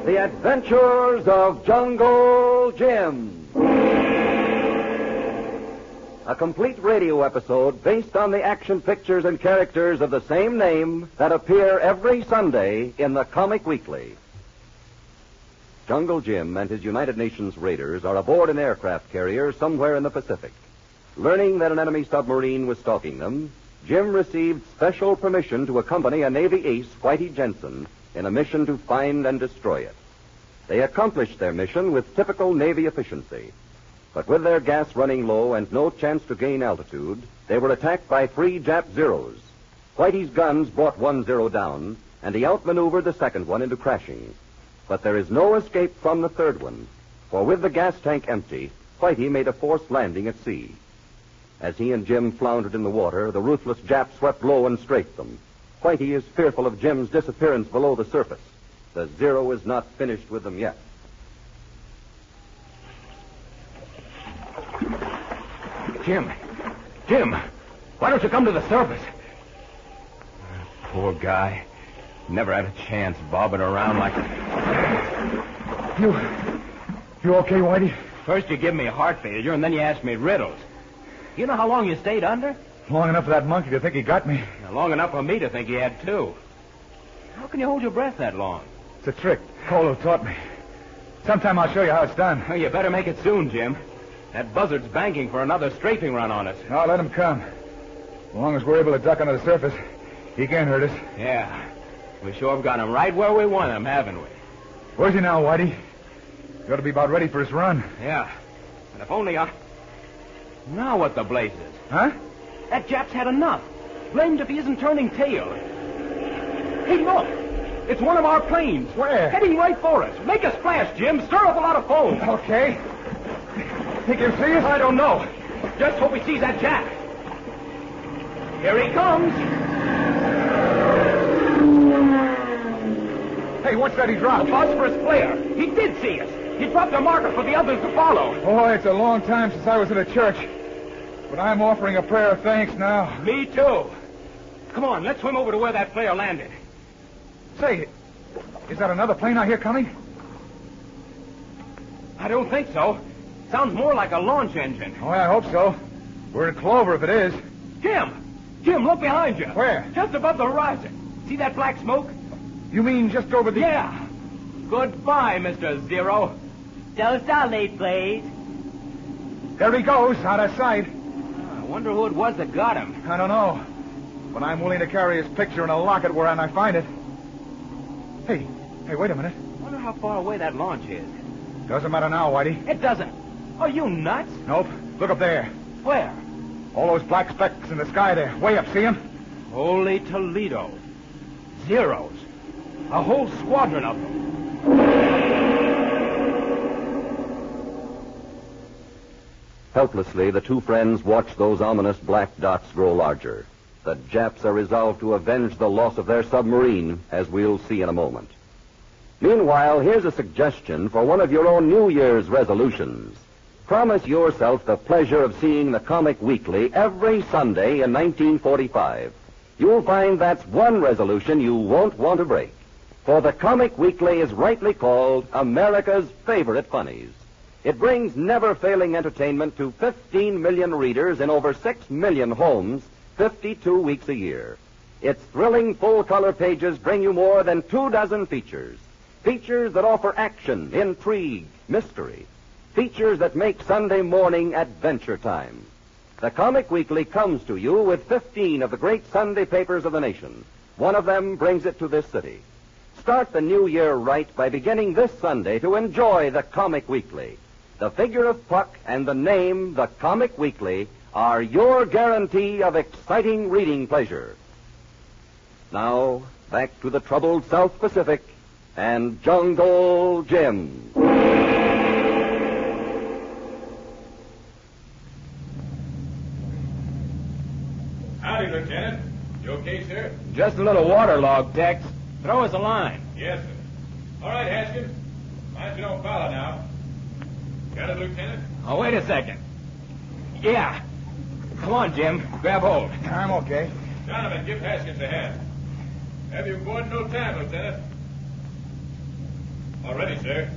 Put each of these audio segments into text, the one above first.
The Adventures of Jungle Jim. A complete radio episode based on the action pictures and characters of the same name that appear every Sunday in the Comic Weekly. Jungle Jim and his United Nations raiders are aboard an aircraft carrier somewhere in the Pacific. Learning that an enemy submarine was stalking them, Jim received special permission to accompany a Navy ace, Whitey Jensen, in a mission to find and destroy it. They accomplished their mission with typical Navy efficiency. But with their gas running low and no chance to gain altitude, they were attacked by 3 Jap Zeros. Whitey's guns brought one Zero down, and he outmaneuvered the second one into crashing. But there is no escape from the third one, for with the gas tank empty, Whitey made a forced landing at sea. As he and Jim floundered in the water, the ruthless Jap swept low and strafed them. Whitey is fearful of Jim's disappearance below the surface. The Zero is not finished with them yet. Jim, why don't you come to the surface? Poor guy. Never had a chance bobbing around like that. You okay, Whitey? First you give me heart failure, and then you ask me riddles. You know how long you stayed under? Long enough for that monkey to think he got me. Long enough for me to think he had, too. How can you hold your breath that long? It's a trick. Colo taught me. Sometime I'll show you how it's done. Well, you better make it soon, Jim. That buzzard's banking for another strafing run on us. Now let him come. As long as we're able to duck under the surface, he can't hurt us. Yeah. We sure have got him right where we want him, haven't we? Where's he now, Whitey? He ought to be about ready for his run. Yeah. And if only I... Now what the blazes? Huh? That Jap's had enough. Blamed if he isn't turning tail. Hey, look. It's one of our planes. Where? Heading right for us. Make a splash, Jim. Stir up a lot of foam. Okay. Think he'll see us? I don't know. Just hope he sees that Jap. Here he comes. Hey, what's that he dropped? A phosphorus flare. He did see us. He dropped a marker for the others to follow. Boy, it's a long time since I was in a church. But I'm offering a prayer of thanks now. Me too. Come on, let's swim over to where that flare landed. Say, is that another plane I hear coming? I don't think so. Sounds more like a launch engine. Oh, I hope so. We're in clover if it is. Jim, look behind you. Where? Just above the horizon. See that black smoke? You mean just over the... Yeah. Goodbye, Mr. Zero. So solid, please. There he goes, out of sight. I wonder who it was that got him. I don't know. But I'm willing to carry his picture in a locket where I find it. Hey, wait a minute. Wonder how far away that launch is. Doesn't matter now, Whitey. It doesn't. Are you nuts? Nope. Look up there. Where? All those black specks in the sky there. Way up, see 'em? Holy Toledo. Zeros. A whole squadron of them. Helplessly, the two friends watch those ominous black dots grow larger. The Japs are resolved to avenge the loss of their submarine, as we'll see in a moment. Meanwhile, here's a suggestion for one of your own New Year's resolutions. Promise yourself the pleasure of seeing the Comic Weekly every Sunday in 1945. You'll find that's one resolution you won't want to break. For the Comic Weekly is rightly called America's favorite funnies. It brings never-failing entertainment to 15 million readers in over 6 million homes, 52 weeks a year. Its thrilling full-color pages bring you more than 24 features. Features that offer action, intrigue, mystery. Features that make Sunday morning adventure time. The Comic Weekly comes to you with 15 of the great Sunday papers of the nation. One of them brings it to this city. Start the new year right by beginning this Sunday to enjoy the Comic Weekly. The figure of Puck and the name, the Comic Weekly, are your guarantee of exciting reading pleasure. Now, back to the troubled South Pacific and Jungle Jim. Howdy, Lieutenant. You okay, sir? Just a little waterlogged, Tex. Throw us a line. Yes, sir. All right, Haskins. Mind you don't follow now. Got it, Lieutenant? Oh, wait a second. Yeah. Come on, Jim. Grab hold. I'm okay. Donovan, give Haskins a hand. Have you aboard in no time, Lieutenant. All ready, sir.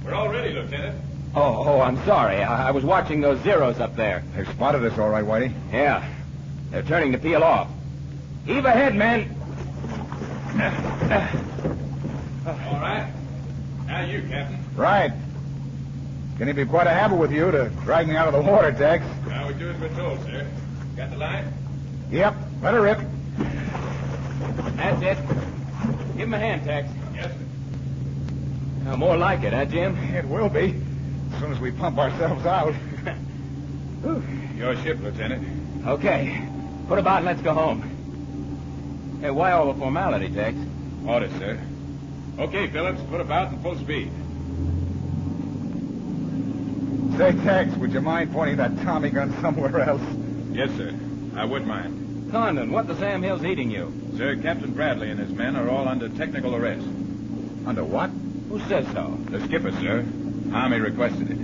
We're all ready, Lieutenant. Oh, I'm sorry. I was watching those zeros up there. They've spotted us all right, Whitey. Yeah. They're turning to peel off. Heave ahead, men. All right. Now you, Captain. Right. Can it be quite a habit with you to drag me out of the water, Tex? Now we do as we're told, sir. Got the line? Yep. Let her rip. That's it. Give him a hand, Tex. Yes, sir. Now, more like it, huh, Jim? It will be. As soon as we pump ourselves out. Your ship, Lieutenant. Okay. Put about and let's go home. Hey, why all the formality, Tex? Orders, sir. Okay, Phillips, put about and full speed. Say, Tex, would you mind pointing that Tommy gun somewhere else? Yes, sir. I would mind. Condon, what the Sam Hill's eating you? Sir, Captain Bradley and his men are all under technical arrest. Under what? Who says so? The skipper, sir. Army requested it.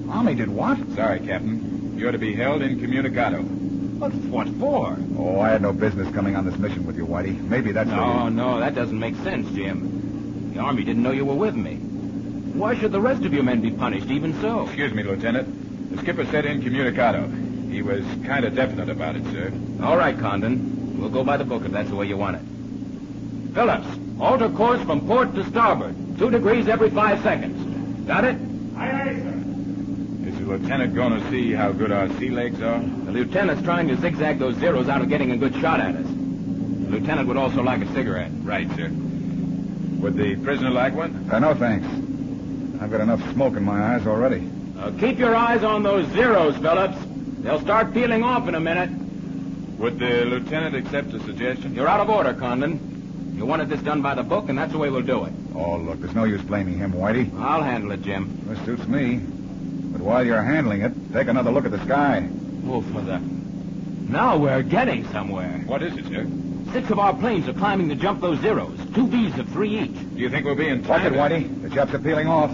Army did what? Sorry, Captain. You're to be held incommunicado. What for? Oh, I had no business coming on this mission with you, Whitey. Maybe that's... No, that doesn't make sense, Jim. The Army didn't know you were with me. Why should the rest of your men be punished, even so? Excuse me, Lieutenant. The skipper said incommunicado. He was kind of definite about it, sir. All right, Condon. We'll go by the book if that's the way you want it. Phillips, alter course from port to starboard. 2 degrees every 5 seconds. Got it? Aye, aye, sir. Is the lieutenant going to see how good our sea legs are? The lieutenant's trying to zigzag those zeros out of getting a good shot at us. The lieutenant would also like a cigarette. Right, sir. Would the prisoner like one? No, thanks. I've got enough smoke in my eyes already. Keep your eyes on those zeros, Phillips. They'll start peeling off in a minute. Would the lieutenant accept the suggestion? You're out of order, Condon. You wanted this done by the book, and that's the way we'll do it. Oh, look, there's no use blaming him, Whitey. I'll handle it, Jim. This suits me. But while you're handling it, take another look at the sky. Oh, for the... Now we're getting somewhere. What is it, sir? 6 of our planes are climbing to jump those zeros. 2 Vs of 3 each. Do you think we'll be in Watch time? it, Whitey. The chaps are peeling off.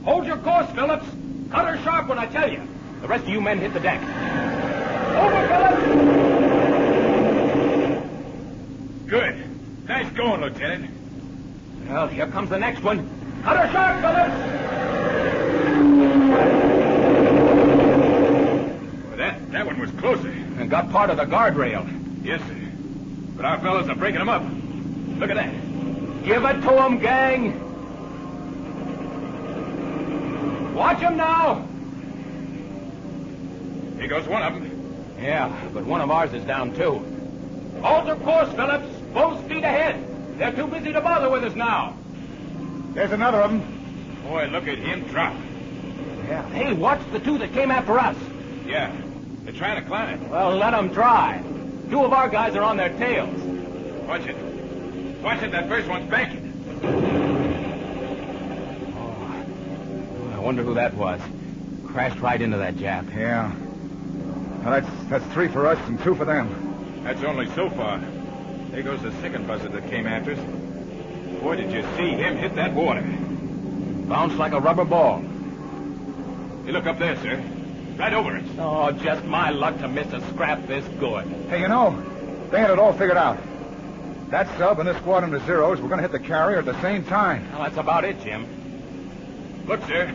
Hold your course, Phillips. Cut her sharp when I tell you. The rest of you men hit the deck. Over, Phillips! Good. Nice going, Lieutenant. Well, here comes the next one. Cut her sharp, Phillips! Well, that one was closer. And got part of the guardrail. Yes, sir. But our fellows are breaking them up. Look at that. Give it to 'em, gang. Watch 'em now. Here goes one of them. Yeah, but one of ours is down, too. Alter course, Phillips. Full speed ahead. They're too busy to bother with us now. There's another of them. Boy, look at him drop. Yeah. Hey, watch the 2 that came after us. Yeah, they're trying to climb. Well, let 'em try. 2 of our guys are on their tails. Watch it. Watch it, that first one's banking. Oh, I wonder who that was. Crashed right into that Jap. Yeah. Well, that's 3 for us and 2 for them. That's only so far. There goes the second buzzard that came after us. Boy, did you see him hit that water. Bounced like a rubber ball. Hey, look up there, sir. Right over us. Oh, just my luck to miss a scrap this good. Hey, you know, they had it all figured out. That sub and this squadron of zeros were going to hit the carrier at the same time. Well, that's about it, Jim. Look, sir.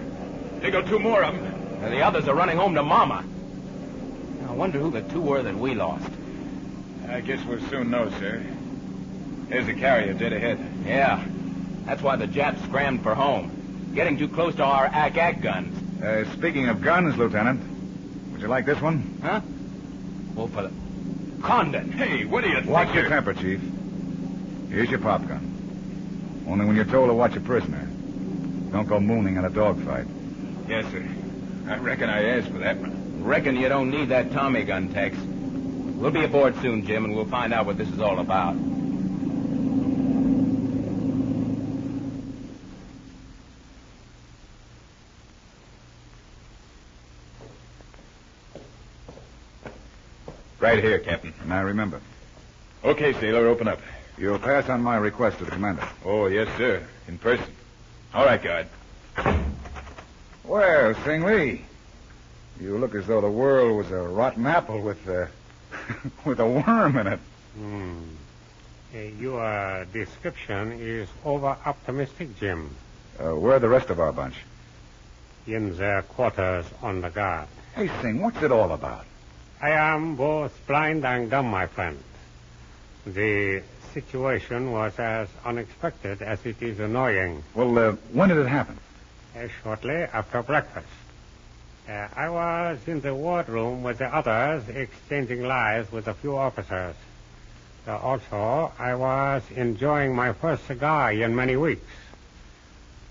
There go 2 more of them. And the others are running home to Mama. I wonder who the 2 were that we lost. I guess we'll soon know, sir. There's the carrier dead ahead. Yeah. That's why the Japs scrammed for home. Getting too close to our ack-ack guns. Speaking of guns, Lieutenant, would you like this one? Huh? Oh, for the... Condon. Hey, what do you think? Watch your temper, Chief. Here's your pop gun. Only when you're told to watch a prisoner. Don't go mooning in a dogfight. Yes, sir. I reckon I asked for that one. Reckon you don't need that Tommy gun, Tex. We'll be aboard soon, Jim, and we'll find out what this is all about. Right here, Captain. And I remember. Okay, sailor, open up. You'll pass on my request to the commander. Oh, yes, sir. In person. All right, guard. Well, Sing Lee, you look as though the world was a rotten apple with with a worm in it. Your description is over-optimistic, Jim. Where are the rest of our bunch? In their quarters on the guard. Hey, Singh, what's it all about? I am both blind and dumb, my friend. The situation was as unexpected as it is annoying. Well, when did it happen? Shortly after breakfast. I was in the wardroom with the others, exchanging lies with a few officers. Also, I was enjoying my first cigar in many weeks.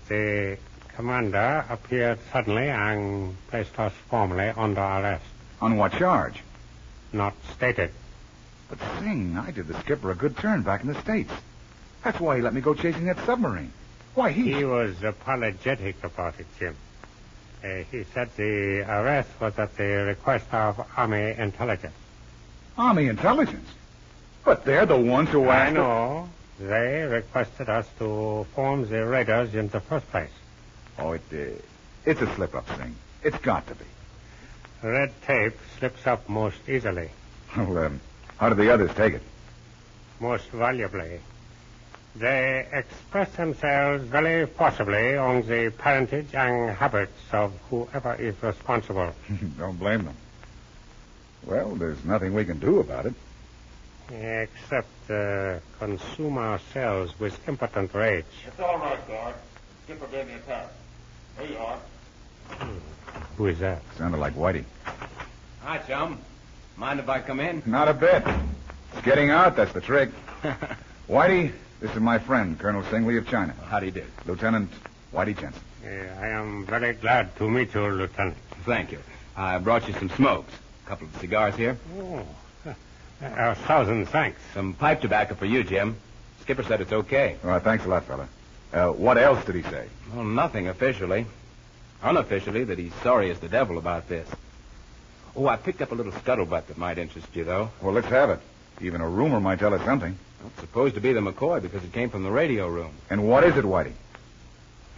The commander appeared suddenly and placed us formally under arrest. On what charge? Not stated. But, Singh, I did the skipper a good turn back in the States. That's why he let me go chasing that submarine. Why, He was apologetic about it, Jim. He said the arrest was at the request of Army intelligence. Army intelligence? But they're the ones who asked... I know. They requested us to form the raiders in the first place. Oh, it's a slip-up, Singh. It's got to be. Red tape slips up most easily. Well, how did the others take it? Most valuably. They express themselves very forcibly on the parentage and habits of whoever is responsible. Don't blame them. Well, there's nothing we can do about it. Except consume ourselves with impotent rage. It's all right, guard. Skipper gave me a pass. Here you are. Who is that? Sounded like Whitey. Hi, chum. Mind if I come in? Not a bit. It's getting out, that's the trick. Whitey, this is my friend, Colonel Singley of China. How do you do? Lieutenant Whitey Jensen. I am very glad to meet you, Lieutenant. Thank you. I brought you some smokes. A couple of cigars here. Oh, 1,000 thanks. Some pipe tobacco for you, Jim. Skipper said it's okay. All right, thanks a lot, fella. What else did he say? Well, nothing officially. Unofficially, that he's sorry as the devil about this. Oh, I picked up a little scuttlebutt that might interest you, though. Well, let's have it. Even a rumor might tell us something. Well, it's supposed to be the McCoy because it came from the radio room. And what is it, Whitey?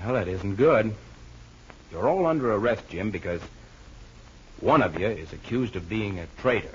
Well, that isn't good. You're all under arrest, Jim, because one of you is accused of being a traitor.